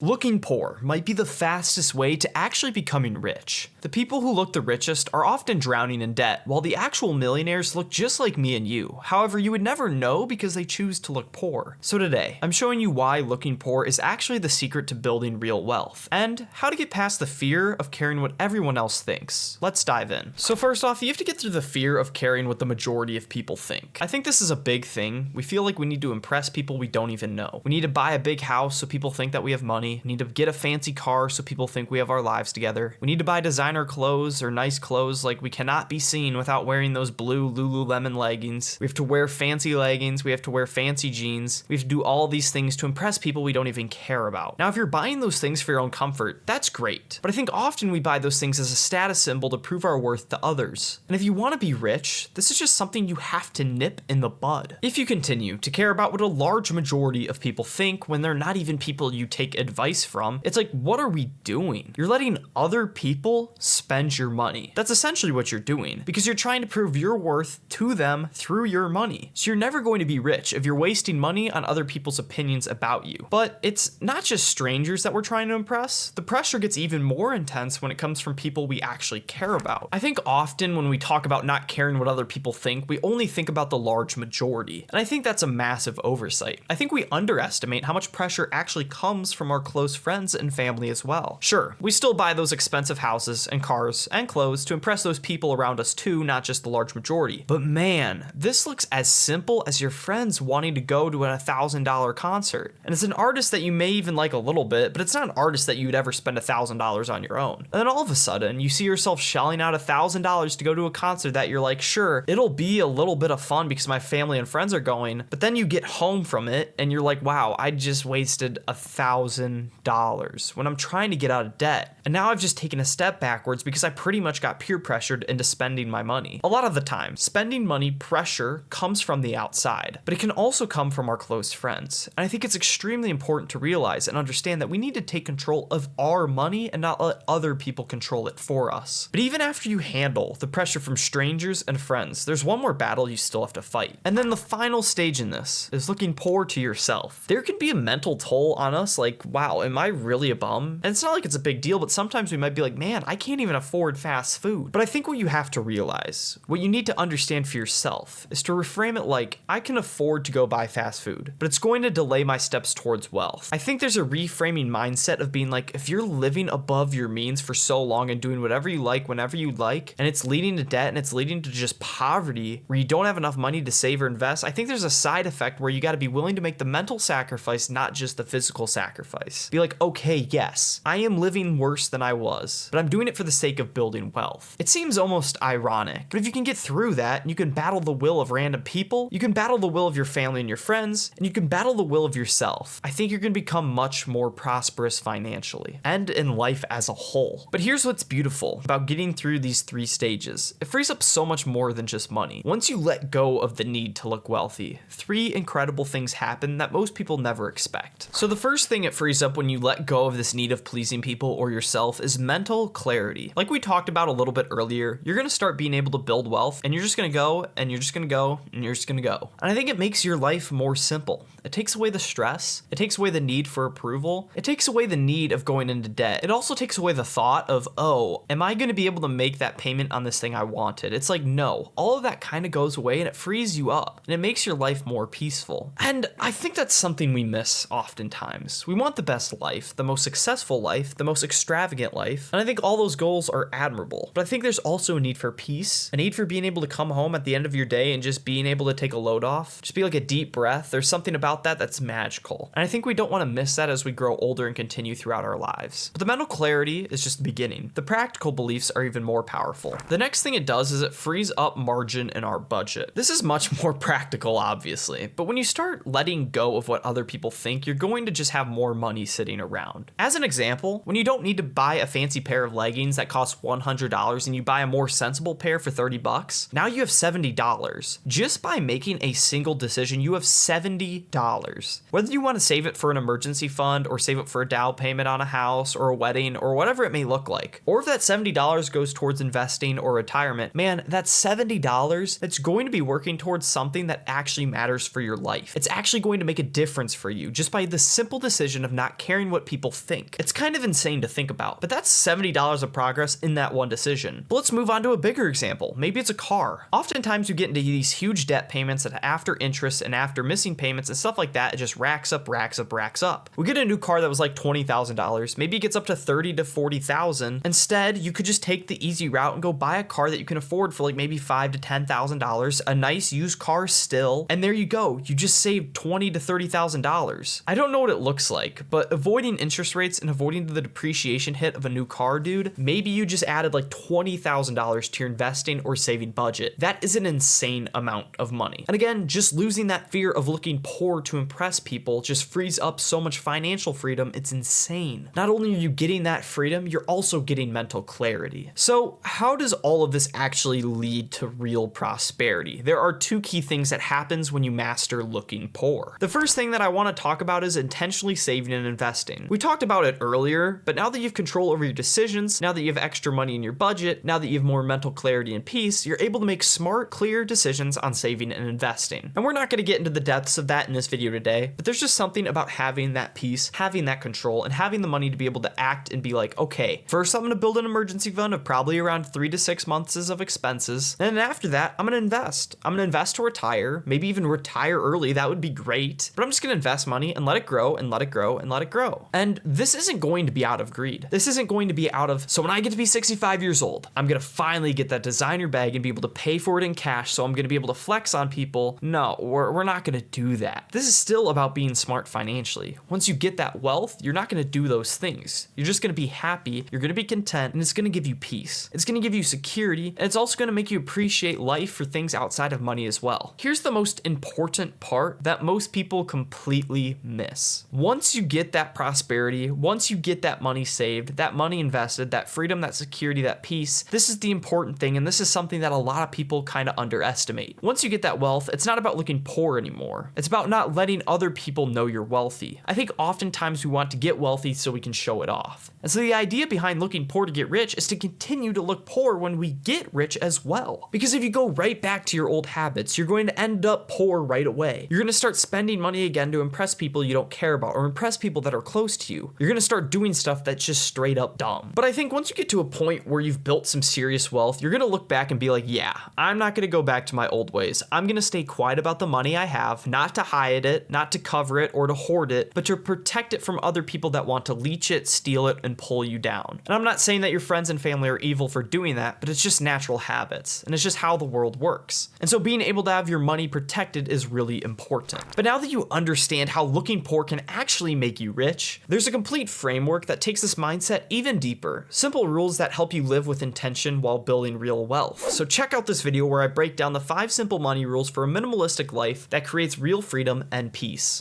Looking poor might be the fastest way to actually becoming rich. The people who look the richest are often drowning in debt, while the actual millionaires look just like me and you. However, you would never know because they choose to look poor. So today, I'm showing you why looking poor is actually the secret to building real wealth, and how to get past the fear of caring what everyone else thinks. Let's dive in. So first off, you have to get through the fear of caring what the majority of people think. I think this is a big thing. We feel like we need to impress people we don't even know. We need to buy a big house so people think that we have money. We need to get a fancy car so people think we have our lives together. We need to buy designer clothes or nice clothes, like we cannot be seen without wearing those blue Lululemon leggings. We have to wear fancy leggings. We have to wear fancy jeans. We have to do all these things to impress people we don't even care about. Now, if you're buying those things for your own comfort, that's great. But I think often we buy those things as a status symbol to prove our worth to others. And if you want to be rich, this is just something you have to nip in the bud. If you continue to care about what a large majority of people think when they're not even people you take advice from, it's like, what are we doing? You're letting other people spend your money. That's essentially what you're doing, because you're trying to prove your worth to them through your money. So you're never going to be rich if you're wasting money on other people's opinions about you. But it's not just strangers that we're trying to impress. The pressure gets even more intense when it comes from people we actually care about. I think often when we talk about not caring what other people think, we only think about the large majority. And I think that's a massive oversight. I think we underestimate how much pressure actually comes from our close friends and family as well. Sure, we still buy those expensive houses and cars and clothes to impress those people around us too, not just the large majority. But man, this looks as simple as your friends wanting to go to a $1,000 concert. And it's an artist that you may even like a little bit, but it's not an artist that you would ever spend $1,000 on your own. And then all of a sudden, you see yourself shelling out $1,000 to go to a concert that you're like, sure, it'll be a little bit of fun because my family and friends are going, but then you get home from it and you're like, wow, I just wasted $1,000 when I'm trying to get out of debt. And now I've just taken a step backwards because I pretty much got peer pressured into spending my money. A lot of the time, spending money pressure comes from the outside, but it can also come from our close friends. And I think it's extremely important to realize and understand that we need to take control of our money and not let other people control it for us. But even after you handle the pressure from strangers and friends, there's one more battle you still have to fight. And then the final stage in this is looking poor to yourself. There can be a mental toll on us, like, wow, am I really a bum? And it's not like it's a big deal, but sometimes we might be like, man, I can't even afford fast food. But I think what you have to realize, what you need to understand for yourself, is to reframe it like, I can afford to go buy fast food, but it's going to delay my steps towards wealth. I think there's a reframing mindset of being like, if you're living above your means for so long and doing whatever you like whenever you like, and it's leading to debt and it's leading to just poverty where you don't have enough money to save or invest, I think there's a side effect where you got to be willing to make the mental sacrifice, not just the physical sacrifice. Be like, okay, yes, I am living worse than I was, but I'm doing it for the sake of building wealth. It seems almost ironic, but if you can get through that and you can battle the will of random people, you can battle the will of your family and your friends, and you can battle the will of yourself, I think you're going to become much more prosperous financially and in life as a whole. But here's what's beautiful about getting through these three stages. It frees up so much more than just money. Once you let go of the need to look wealthy, three incredible things happen that most people never expect. So the first thing it frees up when you let go of this need of pleasing people or yourself is mental clarity. Like we talked about a little bit earlier, you're going to start being able to build wealth, and you're just going to go and you're just going to go and you're just going to go. And I think it makes your life more simple. It takes away the stress. It takes away the need for approval. It takes away the need of going into debt. It also takes away the thought of, oh, am I going to be able to make that payment on this thing I wanted? It's like, no, all of that kind of goes away and it frees you up and it makes your life more peaceful. And I think that's something we miss oftentimes. We want the best life, the most successful life, the most extravagant life. And I think all those goals are admirable. But I think there's also a need for peace, a need for being able to come home at the end of your day and just being able to take a load off, just be like a deep breath. There's something about that that's magical. And I think we don't want to miss that as we grow older and continue throughout our lives. But the mental clarity is just the beginning. The practical beliefs are even more powerful. The next thing it does is it frees up margin in our budget. This is much more practical, obviously, but when you start letting go of what other people think, you're going to just have more money sitting around. As an example, when you don't need to buy a fancy pair of leggings that cost $100 and you buy a more sensible pair for $30, now you have $70. Just by making a single decision, you have $70. Whether you want to save it for an emergency fund or save it for a down payment on a house or a wedding or whatever it may look like, or if that $70 goes towards investing or retirement, man, that $70, it's going to be working towards something that actually matters for your life. It's actually going to make a difference for you just by the simple decision of not not caring what people think. It's kind of insane to think about, but that's $70 of progress in that one decision. But let's move on to a bigger example. Maybe it's a car. Oftentimes you get into these huge debt payments that after interest and after missing payments and stuff like that, it just racks up. We get a new car that was like $20,000. Maybe it gets up to $30,000 to $40,000. Instead, you could just take the easy route and go buy a car that you can afford for like maybe $5,000 to $10,000, a nice used car still, and there you go. You just saved $20,000 to $30,000. I don't know what it looks like, but avoiding interest rates and avoiding the depreciation hit of a new car, dude, maybe you just added like $20,000 to your investing or saving budget. That is an insane amount of money. And again, just losing that fear of looking poor to impress people just frees up so much financial freedom. It's insane. Not only are you getting that freedom, you're also getting mental clarity. So how does all of this actually lead to real prosperity? There are two key things that happens when you master looking poor. The first thing that I want to talk about is intentionally saving and investing. We talked about it earlier, but now that you have control over your decisions, now that you have extra money in your budget, now that you have more mental clarity and peace, you're able to make smart, clear decisions on saving and investing. And we're not going to get into the depths of that in this video today, but there's just something about having that peace, having that control, and having the money to be able to act and be like, okay, first I'm going to build an emergency fund of probably around 3 to 6 months of expenses. And then after that, I'm going to invest. I'm going to invest to retire, maybe even retire early. That would be great. But I'm just going to invest money and let it grow and let it grow and let it grow. And this isn't going to be out of greed. This isn't going to be out of, so when I get to be 65 years old, I'm going to finally get that designer bag and be able to pay for it in cash. So I'm going to be able to flex on people. No, we're not going to do that. This is still about being smart financially. Once you get that wealth, you're not going to do those things. You're just going to be happy. You're going to be content, and it's going to give you peace. It's going to give you security, and it's also going to make you appreciate life for things outside of money as well. Here's the most important part that most people completely miss. Once you get that prosperity, once you get that money saved, that money invested, that freedom, that security, that peace, this is the important thing, and this is something that a lot of people kind of underestimate. Once you get that wealth, it's not about looking poor anymore. It's about not letting other people know you're wealthy. I think oftentimes we want to get wealthy so we can show it off. And so the idea behind looking poor to get rich is to continue to look poor when we get rich as well. Because if you go right back to your old habits, you're going to end up poor right away. You're going to start spending money again to impress people you don't care about or impress people that are close to you. You're going to start doing stuff that's just straight up dumb. But I think once you get to a point where you've built some serious wealth, you're going to look back and be like, yeah, I'm not going to go back to my old ways. I'm going to stay quiet about the money I have, not to hide it, not to cover it or to hoard it, but to protect it from other people that want to leech it, steal it, and pull you down. And I'm not saying that your friends and family are evil for doing that, but it's just natural habits, and it's just how the world works. And so being able to have your money protected is really important. But now that you understand how looking poor can actually make you rich, there's a complete framework that takes this mindset even deeper. Simple rules that help you live with intention while building real wealth. So check out this video where I break down the 5 simple money rules for a minimalistic life that creates real freedom and peace.